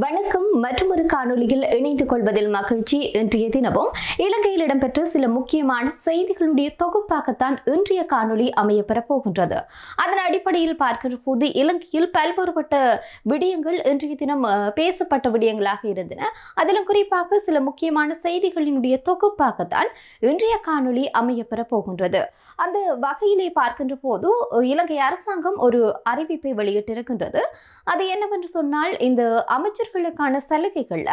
வணக்கம். மற்றொரு காணொலியில் இணைந்து கொள்வதில் மகிழ்ச்சி. இன்றைய தினமும் இலங்கையில் இடம்பெற்ற சில முக்கியமான செய்திகளுடைய தொகுப்பாகத்தான் இன்றைய காணொலி அமையப்பெறப் போகின்றது. அதன் அடிப்படையில் பார்க்கிற போது இலங்கையில் பல்வேறுபட்ட விடயங்கள் இன்றைய தினம் பேசப்பட்ட விடயங்களாக இருந்தன. அதிலும் குறிப்பாக சில முக்கியமான செய்திகளினுடைய தொகுப்பாகத்தான் இன்றைய காணொலி அமையப்பெறப் போகின்றது. அந்த வகையிலே பார்க்கின்ற போது இலங்கை அரசாங்கம் ஒரு அறிவிப்பை வெளியிட்டிருக்கின்றது. அது என்னவென்று சொன்னால், இந்த அமைச்சர்களுக்கான சலுகைகள்ல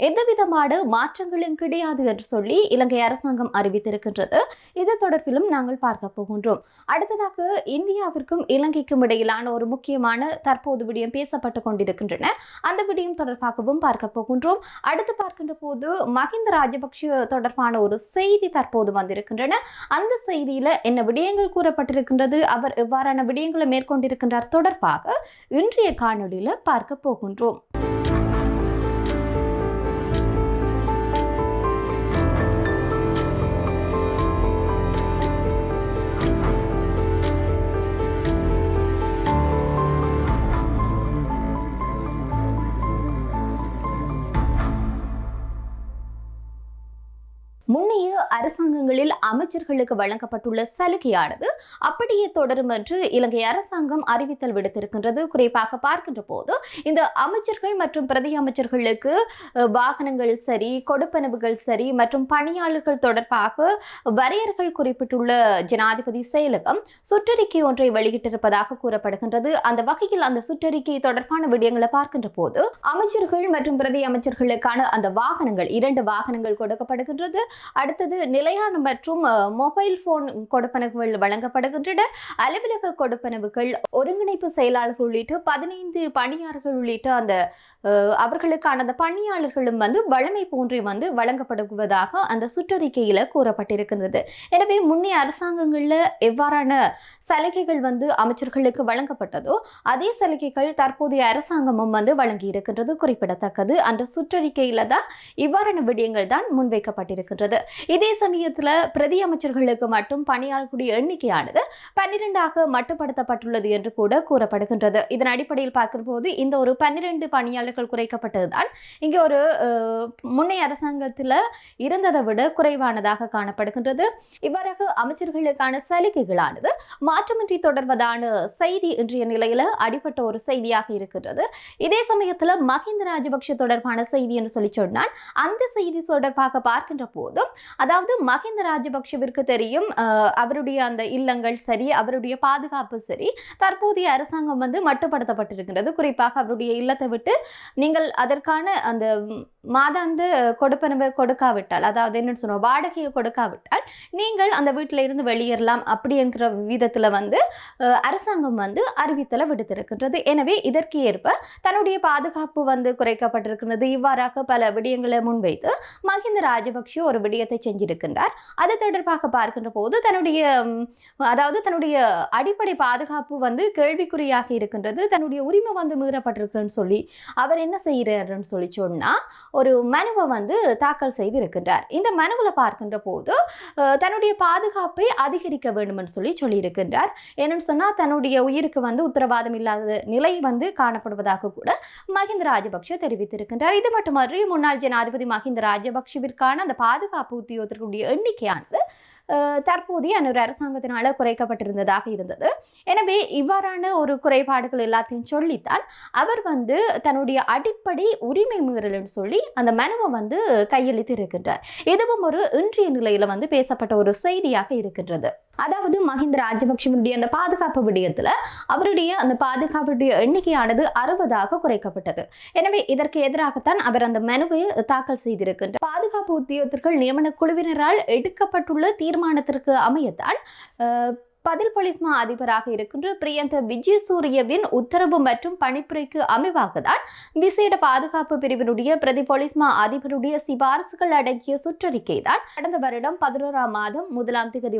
எந்தவிதமான மாற்றங்களும் கிடையாது என்று சொல்லி இலங்கை அரசாங்கம் அறிவித்திருக்கின்றது. இது தொடர்பிலும் நாங்கள் பார்க்க போகின்றோம். அடுத்ததாக இந்தியாவிற்கும் இலங்கைக்கும் இடையிலான ஒரு முக்கியமான தற்போது விடயம் பேசப்பட்டு கொண்டிருக்கின்றன. அந்த விடயம் தொடர்பாகவும் பார்க்க போகின்றோம். அடுத்து பார்க்கின்ற போது மஹிந்த ராஜபக்ஷ தொடர்பான ஒரு செய்தி தற்போது வந்திருக்கின்றன. அந்த செய்தியில என்ன விடயங்கள் கூறப்பட்டிருக்கின்றது, அவர் எவ்வாறான விடயங்களை மேற்கொண்டிருக்கின்றார் தொடர்பாக இன்றைய காணொலியில பார்க்க போகின்றோம். முன்னைய அரசாங்கங்களில் அமைச்சர்களுக்கு வழங்கப்பட்டுள்ள சலுகையானது அப்படியே தொடரும் என்று இலங்கை அரசாங்கம் அறிவித்தல் விடுத்திருக்கின்றது. குறிப்பாக பார்க்கின்ற போது இந்த அமைச்சர்கள் மற்றும் பிரதி அமைச்சர்களுக்கு வாகனங்கள் சரி, கொடுப்பனவுகள் சரி மற்றும் பணியாளர்கள் தொடர்பாக வரையறைகள் குறிப்பிட்டுள்ள ஜனாதிபதி செயலகம் சுற்றறிக்கை ஒன்றை வெளியிட்டிருப்பதாக கூறப்படுகின்றது. அந்த வகையில் அந்த சுற்றறிக்கை தொடர்பான விடயங்களை பார்க்கின்ற போது அமைச்சர்கள் மற்றும் பிரதி அமைச்சர்களுக்கான அந்த வாகனங்கள் 2 வாகனங்கள் கொடுக்கப்படுகின்றது. அடுத்தது நிலையான மற்றும் மொபைல் போன் கொடுப்பனவுகள் வழங்கப்படுகின்றன. அலுவலக கொடுப்பனவுகள், ஒருங்கிணைப்பு செயலாளர்கள் உள்ளிட்ட 15 பணியாளர்கள் உள்ளிட்ட அந்த அவர்களுக்கான அந்த பணியாளர்களும் வழமை போன்றே வழங்கப்படுவதாக அந்த சுற்றறிக்கையில கூறப்பட்டிருக்கின்றது. எனவே முன்னைய அரசாங்கங்கள்ல எவ்வாறான சலுகைகள் அமைச்சர்களுக்கு வழங்கப்பட்டதோ அதே சலுகைகள் தற்போதைய அரசாங்கமும் வழங்கி இருக்கின்றது குறிப்பிடத்தக்கது. அந்த சுற்றறிக்கையில தான் இவ்வாறான விடயங்கள் தான் முன்வைக்கப்பட்டிருக்கின்றது. இதே சமயத்துல பிரதி அமைச்சர்களுக்கு மட்டும் பணியாளர்களுடைய எண்ணிக்கையானது 12ஆக மட்டுப்படுத்தப்பட்டுள்ளது என்று கூட கூறப்படுகின்றது. இதன் அடிப்படையில் பார்க்கிற போது இந்த ஒரு 12 பணியாளர்கள் குறைக்கப்பட்டதுதான் இங்கே ஒரு முன்னைய அரசாங்கத்தில் இருந்ததை விட குறைவானதாக காணப்படுகின்றது. இவ்வாறாக அமைச்சர்களுக்கான சலுகைகளானது மாற்றமின்றி தொடர்வதான செய்தி இன்றைய நிலையில அடிப்பட்ட ஒரு செய்தியாக இருக்கின்றது. இதே சமயத்தில் மஹிந்த ராஜபக்ஷ தொடர்பான செய்தி என்று சொல்லி சொன்னால், அந்த செய்தி தொடர்பாக பார்க்கின்ற போதும், அதாவது மஹிந்த ராஜபக்ஷவிற்கு தெரியும் அவருடைய அந்த இல்லங்கள் சரி, அவருடைய பாதுகாப்பு சரி தற்போதைய அரசாங்கம் மட்டுப்படுத்தப்பட்டிருக்கிறது. குறிப்பாக அவருடைய இல்லத்தை விட்டு நீங்கள் அதற்கான அந்த மாதாந்த கொடுப்பனவை கொடுக்காவிட்டால், அதாவது என்ன சொன்ன வாடகையை கொடுக்காவிட்டால் நீங்கள் அந்த வீட்டில இருந்து வெளியேறலாம் அப்படி என்கிற விதத்துல அரசாங்கம் அறிவித்தலை விடுத்திருக்கின்றது. எனவே இதற்கு ஏற்ப தன்னுடைய பாதுகாப்பு குறைக்கப்பட்டிருக்கிறது. இவ்வாறாக பல விடயங்களை முன்வைத்து மஹிந்த ராஜபக்ஷ ஒரு விடயத்தை செஞ்சிருக்கின்றார். அது தொடர்பாக பார்க்கின்ற போது தன்னுடைய அடிப்படை பாதுகாப்பு கேள்விக்குறியாக இருக்கின்றது. தன்னுடைய உரிமை மீறப்பட்டிருக்குன்னு சொல்லி அவர் என்ன செய்யறாருன்னு சொல்லி சொன்னா ஒரு மனுவை தாக்கல் செய்திருக்கின்றார். இந்த மனுவில் பார்க்கின்ற போது தன்னுடைய பாதுகாப்பை அதிகரிக்க வேண்டும் என்று சொல்லி இருக்கின்றார். என்னன்னு சொன்னா தன்னுடைய உயிருக்கு உத்தரவாதம் இல்லாத நிலை காணப்படுவதாக கூட மஹிந்த ராஜபக்ஷ தெரிவித்திருக்கின்றார். இது மட்டுமன்றி முன்னாள் ஜனாதிபதி மஹிந்த ராஜபக்ஷவிற்கான அந்த பாதுகாப்பு உத்தியோகத்திற்குரிய எண்ணிக்கையானது தற்போதைய ஒரு அரசாங்கத்தினால குறைக்கப்பட்டிருந்ததாக இருந்தது. எனவே இவ்வாறான ஒரு குறைபாடுகள் எல்லாத்தையும் சொல்லித்தான் அவர் தன்னுடைய அடிப்படை உரிமை மீறல் சொல்லி அந்த மனுவை கையெழுத்து இருக்கின்றார். இதுவும் ஒரு இன்றைய நிலையில பேசப்பட்ட ஒரு செய்தியாக இருக்கின்றது. அதாவது மஹிந்த ராஜபக்ஷவினுடைய அந்த பாதுகாப்பு விடயத்துல அவருடைய அந்த பாதுகாப்புடைய எண்ணிக்கையானது 60ஆக குறைக்கப்பட்டது. எனவே இதற்கு எதிராகத்தான் அவர் அந்த மனுவை தாக்கல் செய்திருக்கின்றார். பாதுகாப்பு உத்தியோகத்தர்கள் நியமன குழுவினரால் எடுக்கப்பட்டுள்ள தீர்மானத்திற்கு அமையத்தான் பதில் போலீஸ் மா அதிபராக இருக்கின்ற பிரியந்த விஜயசூரியவின் உத்தரவு மற்றும் பணிப்புரைக்கு அமைவாகத்தான் விசேட பாதுகாப்பு பிரிவினுடைய பிரதி போலீஸ் மா அதிபருடைய சிபாரிசுகள் அடங்கிய சுற்றறிக்கை தான் கடந்த வருடம் 11ஆம் மாதம் 1ஆம் தேதி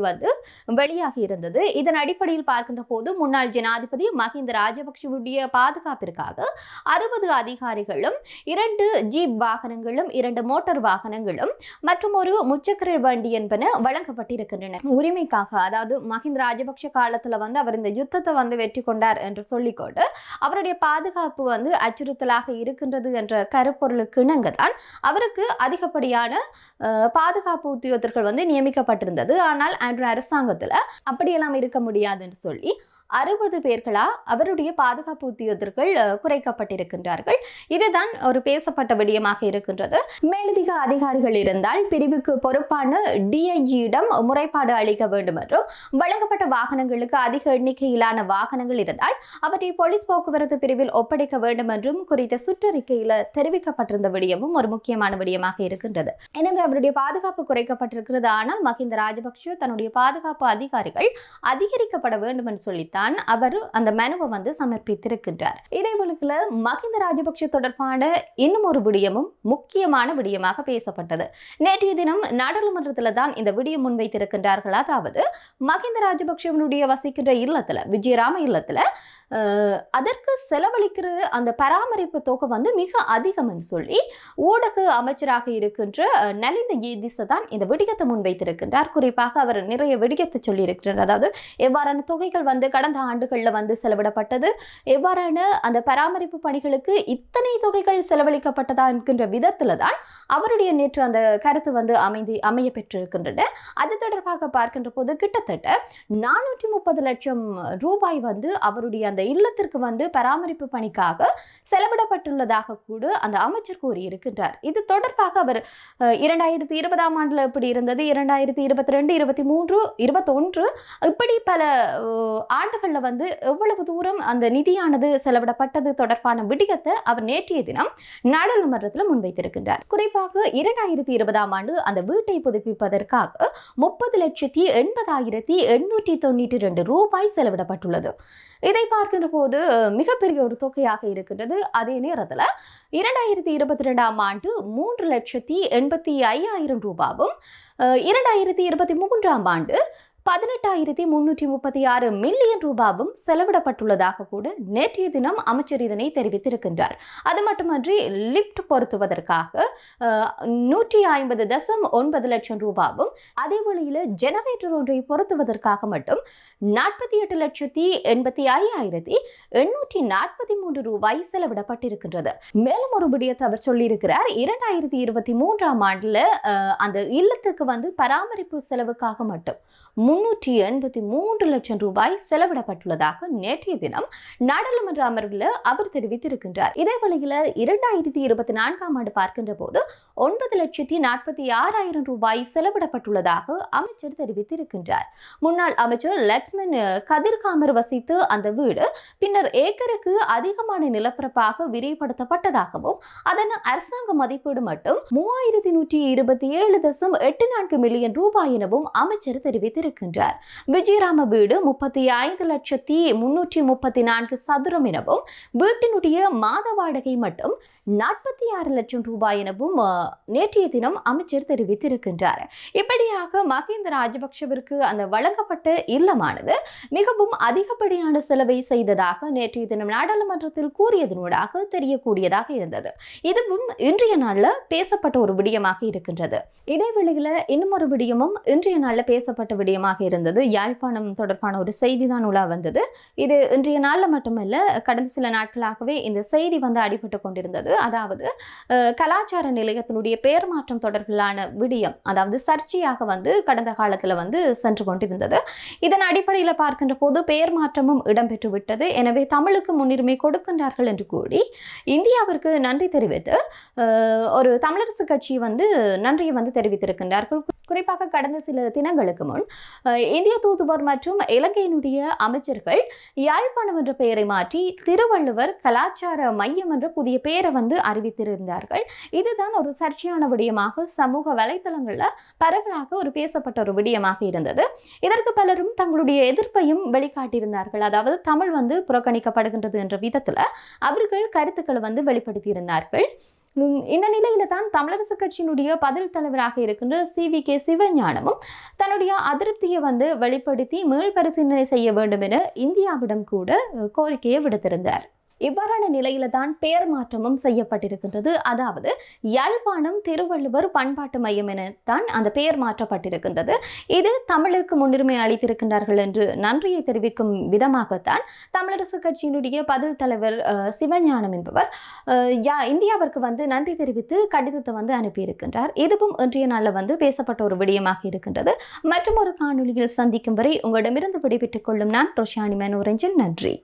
வெளியாகி இருந்தது. இதன் அடிப்படையில் பார்க்கின்ற போது முன்னாள் ஜனாதிபதி மஹிந்த ராஜபக்ஷவுடைய பாதுகாப்பிற்காக 60 அதிகாரிகளும் 2 ஜீப் வாகனங்களும் 2 மோட்டார் வாகனங்களும் மற்றும் ஒரு முச்சக்கர வண்டி என்பன வழங்கப்பட்டிருக்கின்றன. உரிமைக்காக, அதாவது மஹிந்த ராஜபக்ஷ காலத்துல வந்து அவர் இந்த யுத்தத்தை வந்து வெற்றி கொண்டார் என்று சொல்லிக்கொண்டு அவருடைய பாதுகாப்பு வந்து அச்சுறுத்தலாக இருக்கின்றது என்ற கருப்பொருளுக்கு இணங்கதான் அவருக்கு அதிகப்படியான பாதுகாப்பு உத்தியோகத்தர்கள் வந்து நியமிக்கப்பட்டிருந்தது. ஆனால் ஆண்ட்ரூ அரசாங்கத்துல அப்படியெல்லாம் இருக்க முடியாதுன்னு சொல்லி 60 பேர்களா அவருடைய பாதுகாப்பு உத்தியோகத்தர்கள் குறைக்கப்பட்டிருக்கின்றார்கள். இதுதான் ஒரு பேசப்பட்ட விடயமாக இருக்கின்றது. மேலதிக அதிகாரிகள் இருந்தால் பிரிவுக்கு பொறுப்பான டிஐஜியிடம் முறைப்பாடு அளிக்க வேண்டும் என்றும், வழங்கப்பட்ட வாகனங்களுக்கு அதிக எண்ணிக்கையிலான வாகனங்கள் இருந்தால் அவற்றை போலீஸ் போக்குவரத்து பிரிவில் ஒப்படைக்க வேண்டும் என்றும் குறித்த சுற்றறிக்கையில தெரிவிக்கப்பட்டிருந்த விடயமும் ஒரு முக்கியமான விடயமாக இருக்கின்றது. எனவே அவருடைய பாதுகாப்பு குறைக்கப்பட்டிருக்கிறது. ஆனால் மஹிந்த ராஜபக்ஷ தன்னுடைய பாதுகாப்பு அதிகாரிகள் அதிகரிக்கப்பட வேண்டும் என்று சொல்லி அவர் அந்த மனுவை வந்து சமர்ப்பித்திருக்கின்றார். இதேபோல மஹிந்த ராஜபக்ஷ தொடர்பான இன்னும் ஒரு விடயமும் முக்கியமான விடயமாக பேசப்பட்டது. நேற்றைய தினம் நாடாளுமன்றத்தில் தான் இந்த விடயம் முன்வைத்திருக்கின்றார்கள். அதாவது மஹிந்த ராஜபக்ஷவனுடைய வசிக்கின்ற இல்லத்துல, விஜயராம இல்லத்துல அதற்கு செலவழிக்கிற அந்த பராமரிப்பு தொகை வந்து மிக அதிகம் என்று சொல்லி ஊடக அமைச்சராக இருக்கின்ற நலிந்த ஜேதிச தான் இந்த விடயத்தை முன்வைத்திருக்கின்றார். குறிப்பாக அவர் நிறைய விடயத்தை சொல்லி இருக்கிறார். அதாவது எவ்வாறான தொகைகள் வந்து கடந்த ஆண்டுகள்ல வந்து செலவிடப்பட்டது, எவ்வாறான அந்த பராமரிப்பு பணிகளுக்கு இத்தனை தொகைகள் செலவழிக்கப்பட்டதா என்கின்ற விதத்துல தான் அவருடைய நேற்று அந்த கருத்து வந்து அமைய பெற்றிருக்கின்றன. அது தொடர்பாக பார்க்கின்ற போது கிட்டத்தட்ட 430 லட்சம் ரூபாய் வந்து அவருடைய அந்த இல்லத்திற்கு வந்து பராமரிப்பு பணிக்காக செலவிடப்பட்டுள்ளதாக கூட அந்த அமைச்சர் கூறியிருக்கின்றார். இது தொடர்பாக அவர் 2020ஆம் ஆண்டுல எப்படி இருந்தது, 2022, 23, 21 இப்படி பல ஆண்டுகள்ல வந்து எவ்வளவு தூரம் அந்த நிதியானது செலவிடப்பட்டது தொடர்பான விடயத்தை அவர் நேற்றைய தினம் நாடாளுமன்றத்தில் முன்வைத்திருக்கின்றார். குறிப்பாக 2020ஆம் ஆண்டு அந்த வீட்டை புதுப்பிப்பதற்காக 30,80,892 ரூபாய் செலவிடப்பட்டுள்ளது. இதை பார்க்கின்ற போது மிகப்பெரிய ஒரு தொகையாக இருக்கின்றது. அதே நேரத்தில் 2022ஆம் ஆண்டு 3,85,000 ரூபாவும், 2023ஆம் ஆண்டு 18,336 மில்லியன் ரூபாவும் செலவிடப்பட்டுள்ளதாக கூட நேற்றைய தினம் அமைச்சர் இதனை தெரிவித்திருக்கின்றார். அது மட்டுமன்றி லிப்ட் பொருத்துவதற்காக 150.9 லட்சம் ரூபாவும், அதே வழியில் ஜெனரேட்டர் ஒன்றை பொருத்துவதற்காக மட்டும் 48,85,843 ரூபாய் செலவிடப்பட்டிருக்கின்றது. மேலும் ஒரு விடயத்தை அவர் சொல்லியிருக்கிறார். 2023ஆம் ஆண்டுல அந்த இல்லத்துக்கு வந்து பராமரிப்பு செலவுக்காக மட்டும் 383 லட்சம் ரூபாய் செலவிடப்பட்டுள்ளதாக நேற்றைய தினம் நாடாளுமன்ற அமர்வில் அவர் தெரிவித்திருக்கின்றார். இதே வழியில் 2024ஆம் ஆண்டு பார்க்கின்ற போது 9,46,000 ரூபாய் செலவிடப்பட்டுள்ளதாக அமைச்சர் தெரிவித்திருக்கின்றார். முன்னாள் அமைச்சர் லக்ஷ்மன் கதிர்காமர் வசித்து அந்த வீடு பின்னர் ஏக்கருக்கு அதிகமான நிலப்பரப்பாக விரிவுபடுத்தப்பட்டதாகவும் அதன் அரசாங்க மதிப்பீடு மட்டும் 3,127.84 மில்லியன் ரூபாய் எனவும் அமைச்சர் தெரிவித்திருக்கின்றார். விஜயராம வீடு 35,334 சதுரம் எனவும் வீட்டினுடைய மாத வாடகை மட்டும் 46 லட்சம் ரூபாய் எனவும் நேற்றைய தினம் அமைச்சர் தெரிவித்திருக்கின்றார். இப்படியாக மஹிந்த ராஜபக்ஷவிற்கு அந்த வழங்கப்பட்ட இல்லமானது மிகவும் அதிகப்படியான செலவை செய்ததாக நேற்றைய தினம் நாடாளுமன்றத்தில் கூறியதனூடாக தெரியக்கூடியதாக இருந்தது. இதுவும் இன்றைய நாள்ல பேசப்பட்ட ஒரு விடயமாக இருக்கின்றது. இதே வேளையில இன்னும் ஒரு விடயமும் இன்றைய நாள்ல பேசப்பட்ட விடயமாக இருந்தது. யாழ்ப்பாணம் தொடர்பான ஒரு செய்தி தான் உலா வந்தது. இது இன்றைய நாள்ல மட்டுமல்ல, கடந்த சில நாட்களாகவே இந்த செய்தி வந்து அடிபட்டு கொண்டிருந்தது. அதாவது கலாச்சார நிலையத்தினுடைய பெயர் மாற்றம் தொடர்பிலான விடயம், அதாவது சர்ச்சையாக வந்து கடந்த காலத்துல வந்து சென்று கொண்டிருந்தது. இதன் அடிப்படையில் பார்க்கின்ற போது பெயர் மாற்றமும் இடம்பெற்று விட்டது. எனவே தமிழுக்கு முன்னுரிமை கொடுக்கின்றார்கள் என்று கூறி இந்தியாவிற்கு நன்றி தெரிவித்து ஒரு தமிழரசு கட்சி வந்து நன்றியை வந்து தெரிவித்திருக்கின்றார்கள். குறிப்பாக கடந்த சில தினங்களுக்கு முன் இந்திய தூதுவர் மற்றும் இலங்கையினுடைய அமைச்சர்கள் யாழ்ப்பாணம் என்ற பெயரை மாற்றி திருவள்ளுவர் கலாச்சார மையம் என்ற புதிய பெயரை வந்து அறிவித்திருந்தார்கள். இதுதான் ஒரு சர்ச்சையான விடயமாக சமூக வலைத்தளங்கள்ல பரவலாக ஒரு பேசப்பட்ட ஒரு விடயமாக இருந்தது. இதற்கு பலரும் தங்களுடைய எதிர்ப்பையும் வெளிக்காட்டியிருந்தார்கள். அதாவது தமிழ் வந்து புறக்கணிக்கப்படுகின்றது என்ற விதத்துல அவர்கள் கருத்துக்களை வந்து வெளிப்படுத்தியிருந்தார்கள். இந்த நிலையில தான் தமிழரசு கட்சியினுடைய பதில் தலைவராக இருக்கின்ற CVK சிவஞானமும் தன்னுடைய அதிருப்தியை வந்து வெளிப்படுத்தி மீள் பரிசீலனை செய்ய வேண்டும் என இந்தியாவிடம் கூட கோரிக்கையை விடுத்திருந்தார். இவ்வாறான நிலையில தான் பெயர் மாற்றமும் செய்யப்பட்டிருக்கின்றது. அதாவது யாழ்ப்பாணம் திருவள்ளுவர் பண்பாட்டு மையம் எனத்தான் அந்த பெயர் மாற்றப்பட்டிருக்கின்றது. இது தமிழுக்கு முன்னுரிமை அளித்திருக்கின்றார்கள் என்று நன்றியை தெரிவிக்கும் விதமாகத்தான் தமிழரசு கட்சியினுடைய பதில் தலைவர் சிவஞானம் என்பவர் இந்தியாவிற்கு வந்து நன்றி தெரிவித்து கடிதத்தை வந்து அனுப்பியிருக்கின்றார். இதுவும் இன்றைய நாளில் வந்து பேசப்பட்ட ஒரு விடயமாக இருக்கின்றது. மற்றும் ஒரு காணொலியில் சந்திக்கும் வரை உங்களிடமிருந்து விடைபெற்றுக் கொள்ளும் நான் ரோஷானி மனோரஞ்சன். நன்றி.